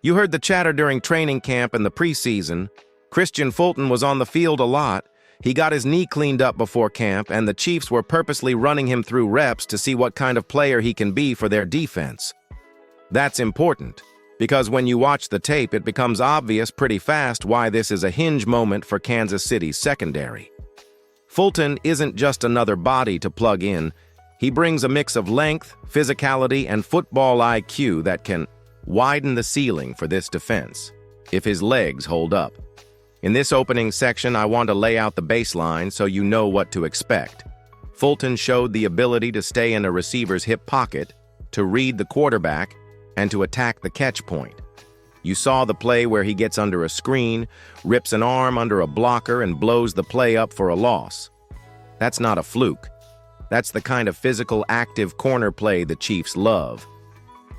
You heard the chatter during training camp and the preseason. Christian Fulton was on the field a lot. He got his knee cleaned up before camp, and the Chiefs were purposely running him through reps to see what kind of player he can be for their defense. That's important, because when you watch the tape, it becomes obvious pretty fast why this is a hinge moment for Kansas City's secondary. Fulton isn't just another body to plug in. He brings a mix of length, physicality, and football IQ that can widen the ceiling for this defense, if his legs hold up. In this opening section, I want to lay out the baseline so you know what to expect. Fulton showed the ability to stay in a receiver's hip pocket, to read the quarterback, and to attack the catch point. You saw the play where he gets under a screen, rips an arm under a blocker, and blows the play up for a loss. That's not a fluke. That's the kind of physical, active corner play the Chiefs love.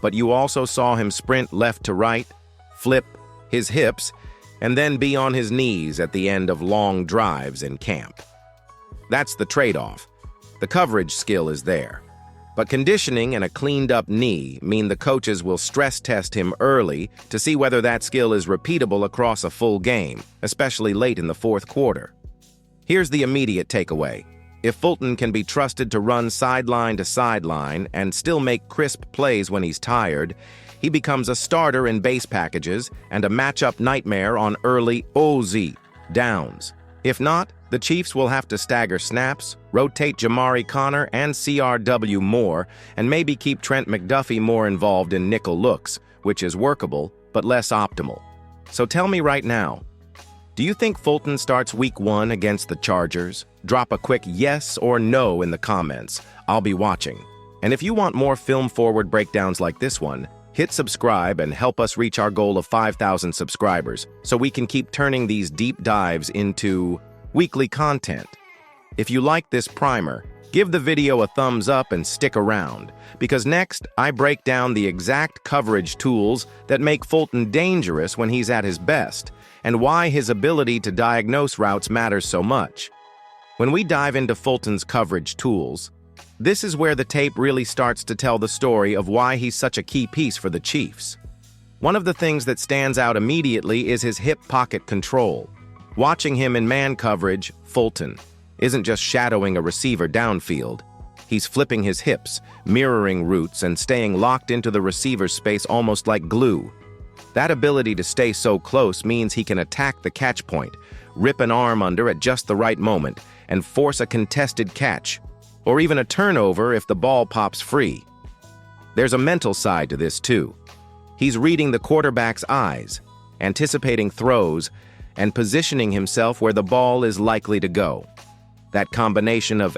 But you also saw him sprint left to right, flip his hips, and then be on his knees at the end of long drives in camp. That's the trade-off. The coverage skill is there. But conditioning and a cleaned-up knee mean the coaches will stress test him early to see whether that skill is repeatable across a full game, especially late in the fourth quarter. Here's the immediate takeaway. If Fulton can be trusted to run sideline to sideline and still make crisp plays when he's tired, he becomes a starter in base packages and a matchup nightmare on early OZ downs. If not, the Chiefs will have to stagger snaps, rotate Jamari Connor and CRW more, and maybe keep Trent McDuffie more involved in nickel looks, which is workable, but less optimal. So tell me right now, do you think Fulton starts Week 1 against the Chargers? Drop a quick yes or no in the comments. I'll be watching. And if you want more film-forward breakdowns like this one, hit subscribe and help us reach our goal of 5,000 subscribers so we can keep turning these deep dives into weekly content. If you like this primer, give the video a thumbs up and stick around, because next I break down the exact coverage tools that make Fulton dangerous when he's at his best, and why his ability to diagnose routes matters so much. When we dive into Fulton's coverage tools, this is where the tape really starts to tell the story of why he's such a key piece for the Chiefs. One of the things that stands out immediately is his hip pocket control. Watching him in man coverage, Fulton isn't just shadowing a receiver downfield. He's flipping his hips, mirroring routes, and staying locked into the receiver's space almost like glue. That ability to stay so close means he can attack the catch point, rip an arm under at just the right moment, and force a contested catch, or even a turnover if the ball pops free. There's a mental side to this too. He's reading the quarterback's eyes, anticipating throws, and positioning himself where the ball is likely to go. That combination of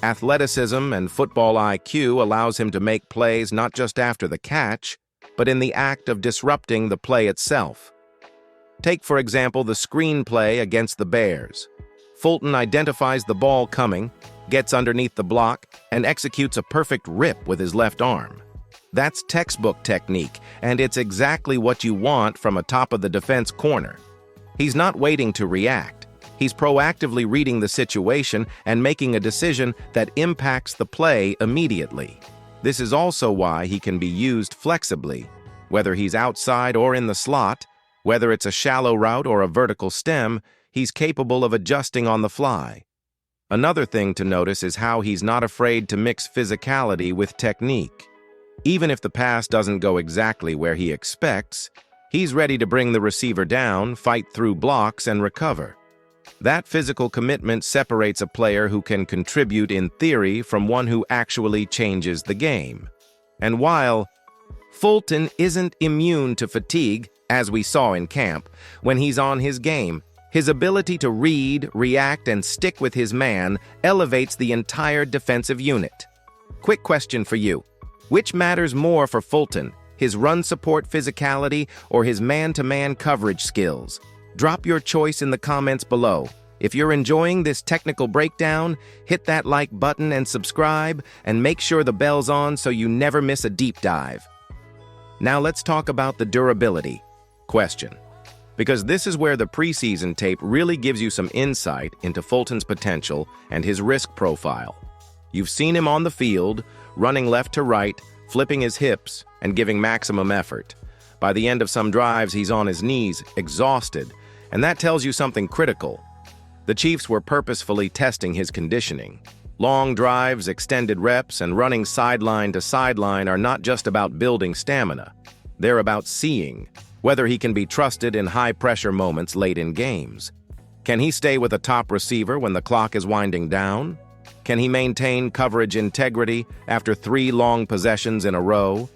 athleticism and football IQ allows him to make plays not just after the catch, but in the act of disrupting the play itself. Take, for example, the screenplay against the Bears. Fulton identifies the ball coming, gets underneath the block, and executes a perfect rip with his left arm. That's textbook technique, and it's exactly what you want from a top-of-the-defense corner. He's not waiting to react. He's proactively reading the situation and making a decision that impacts the play immediately. This is also why he can be used flexibly, whether he's outside or in the slot, whether it's a shallow route or a vertical stem, he's capable of adjusting on the fly. Another thing to notice is how he's not afraid to mix physicality with technique. Even if the pass doesn't go exactly where he expects, he's ready to bring the receiver down, fight through blocks, and recover. That physical commitment separates a player who can contribute in theory from one who actually changes the game. And while Fulton isn't immune to fatigue, as we saw in camp, when he's on his game, his ability to read, react, and stick with his man elevates the entire defensive unit. Quick question for you. Which matters more for Fulton, his run support physicality or his man-to-man coverage skills? Drop your choice in the comments below. If you're enjoying this technical breakdown, hit that like button and subscribe, and make sure the bell's on so you never miss a deep dive. Now let's talk about the durability question, because this is where the preseason tape really gives you some insight into Fulton's potential and his risk profile. You've seen him on the field, running left to right, flipping his hips, and giving maximum effort. By the end of some drives, he's on his knees, exhausted, and that tells you something critical. The Chiefs were purposefully testing his conditioning. Long drives, extended reps, and running sideline to sideline are not just about building stamina. They're about seeing whether he can be trusted in high-pressure moments late in games. Can he stay with a top receiver when the clock is winding down? Can he maintain coverage integrity after 3 long possessions in a row?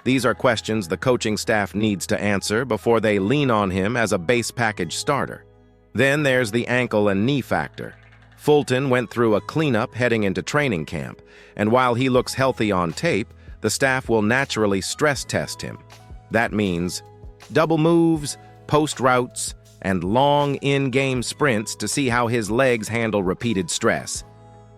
These are questions the coaching staff needs to answer before they lean on him as a base package starter. Then there's the ankle and knee factor. Fulton went through a cleanup heading into training camp, and while he looks healthy on tape, the staff will naturally stress test him. That means double moves, post routes, and long in-game sprints to see how his legs handle repeated stress.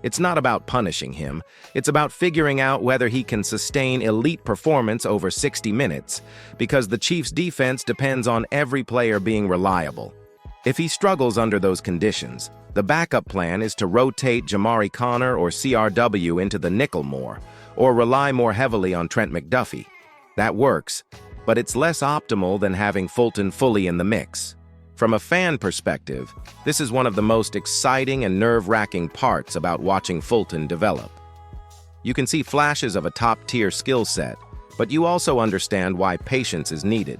It's not about punishing him, it's about figuring out whether he can sustain elite performance over 60 minutes, because the Chiefs' defense depends on every player being reliable. If he struggles under those conditions, the backup plan is to rotate Jamari Connor or CRW into the nickel more, or rely more heavily on Trent McDuffie. That works, but it's less optimal than having Fulton fully in the mix. From a fan perspective, this is one of the most exciting and nerve-wracking parts about watching Fulton develop. You can see flashes of a top-tier skill set, but you also understand why patience is needed.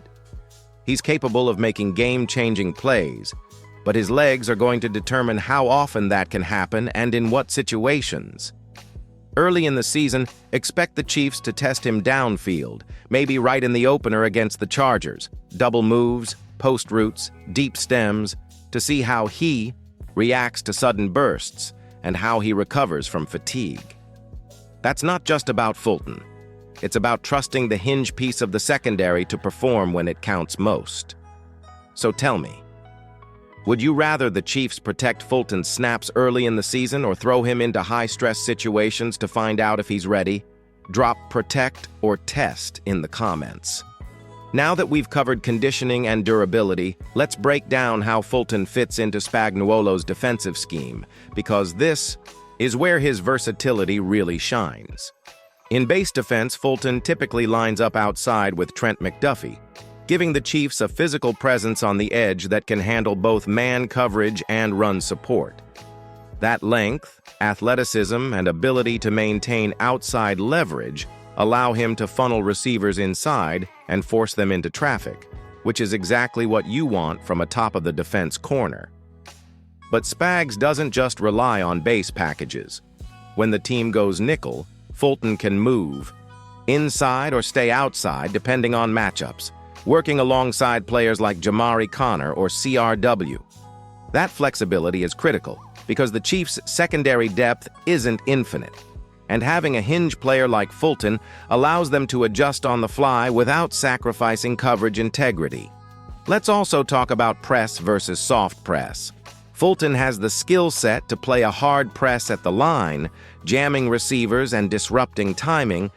He's capable of making game-changing plays, but his legs are going to determine how often that can happen and in what situations. Early in the season, expect the Chiefs to test him downfield, maybe right in the opener against the Chargers, double moves, post routes, deep stems, to see how he reacts to sudden bursts and how he recovers from fatigue. That's not just about Fulton. It's about trusting the hinge piece of the secondary to perform when it counts most. So tell me, would you rather the Chiefs protect Fulton's snaps early in the season or throw him into high-stress situations to find out if he's ready? Drop protect or test in the comments. Now that we've covered conditioning and durability, let's break down how Fulton fits into Spagnuolo's defensive scheme, because this is where his versatility really shines. In base defense, Fulton typically lines up outside with Trent McDuffie, giving the Chiefs a physical presence on the edge that can handle both man coverage and run support. That length, athleticism, and ability to maintain outside leverage allow him to funnel receivers inside and force them into traffic, which is exactly what you want from a top-of-the-defense corner. But Spags doesn't just rely on base packages. When the team goes nickel, Fulton can move inside or stay outside depending on matchups, working alongside players like Jamari Connor or CRW. That flexibility is critical because the Chiefs' secondary depth isn't infinite, and having a hinge player like Fulton allows them to adjust on the fly without sacrificing coverage integrity. Let's also talk about press versus soft press. Fulton has the skill set to play a hard press at the line, jamming receivers and disrupting timing,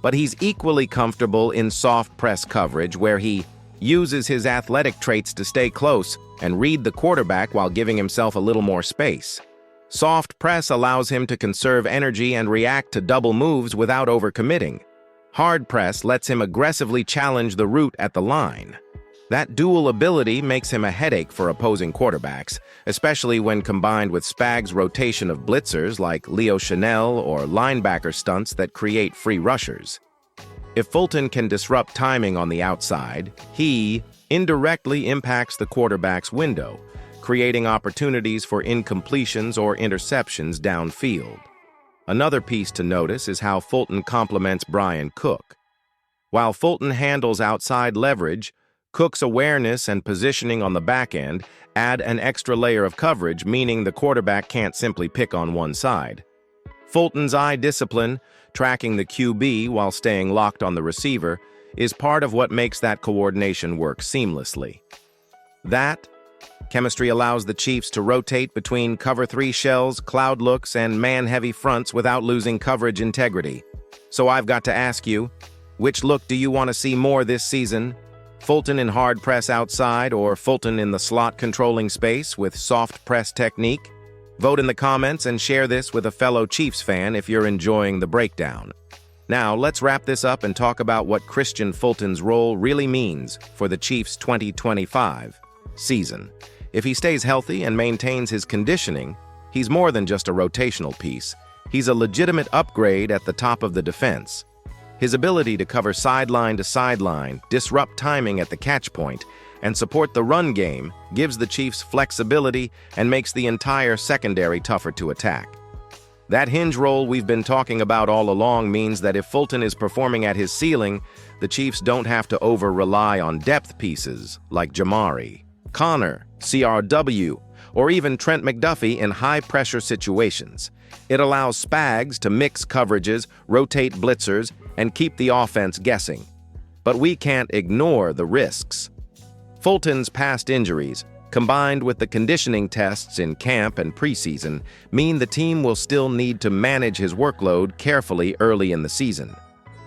but he's equally comfortable in soft press coverage where he uses his athletic traits to stay close and read the quarterback while giving himself a little more space. Soft press allows him to conserve energy and react to double moves without overcommitting. Hard press lets him aggressively challenge the route at the line. That dual ability makes him a headache for opposing quarterbacks, especially when combined with Spags' rotation of blitzers like Leo Chanel or linebacker stunts that create free rushers. If Fulton can disrupt timing on the outside, he indirectly impacts the quarterback's window, creating opportunities for incompletions or interceptions downfield. Another piece to notice is how Fulton complements Brian Cook. While Fulton handles outside leverage, Cook's awareness and positioning on the back end add an extra layer of coverage, meaning the quarterback can't simply pick on one side. Fulton's eye discipline, tracking the QB while staying locked on the receiver, is part of what makes that coordination work seamlessly. That chemistry allows the Chiefs to rotate between cover 3 shells, cloud looks, and man-heavy fronts without losing coverage integrity. So I've got to ask you, which look do you want to see more this season? Fulton in hard press outside or Fulton in the slot controlling space with soft press technique? Vote in the comments and share this with a fellow Chiefs fan if you're enjoying the breakdown. Now, let's wrap this up and talk about what Christian Fulton's role really means for the Chiefs' 2025 season. If he stays healthy and maintains his conditioning, he's more than just a rotational piece. He's a legitimate upgrade at the top of the defense. His ability to cover sideline to sideline, disrupt timing at the catch point, and support the run game gives the Chiefs flexibility and makes the entire secondary tougher to attack. That hinge role we've been talking about all along means that if Fulton is performing at his ceiling, the Chiefs don't have to over-rely on depth pieces like Jamari, Connor, CRW, or even Trent McDuffie in high-pressure situations. It allows Spags to mix coverages, rotate blitzers, and keep the offense guessing. But we can't ignore the risks. Fulton's past injuries, combined with the conditioning tests in camp and preseason, mean the team will still need to manage his workload carefully early in the season.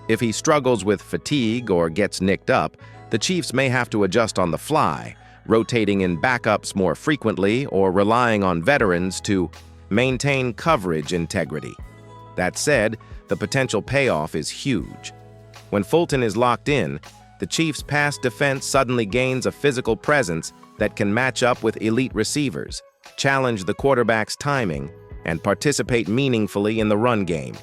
If he struggles with fatigue or gets nicked up, the Chiefs may have to adjust on the fly, rotating in backups more frequently or relying on veterans to maintain coverage integrity. That said, the potential payoff is huge. When Fulton is locked in, the Chiefs' pass defense suddenly gains a physical presence that can match up with elite receivers, challenge the quarterback's timing, and participate meaningfully in the run game.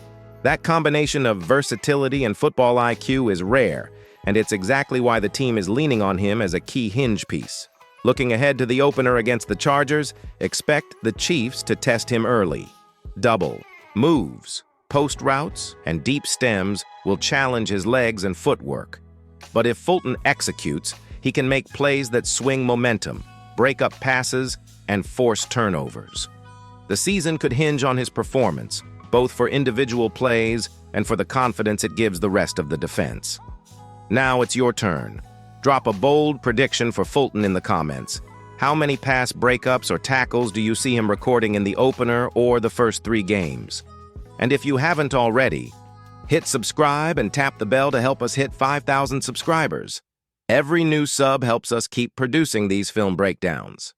That combination of versatility and football IQ is rare, and it's exactly why the team is leaning on him as a key hinge piece. Looking ahead to the opener against the Chargers, expect the Chiefs to test him early. Double, moves, post routes, and deep stems will challenge his legs and footwork. But if Fulton executes, he can make plays that swing momentum, break up passes, and force turnovers. The season could hinge on his performance, both for individual plays and for the confidence it gives the rest of the defense. Now it's your turn. Drop a bold prediction for Fulton in the comments. How many pass breakups or tackles do you see him recording in the opener or the first 3 games? And if you haven't already, hit subscribe and tap the bell to help us hit 5,000 subscribers. Every new sub helps us keep producing these film breakdowns.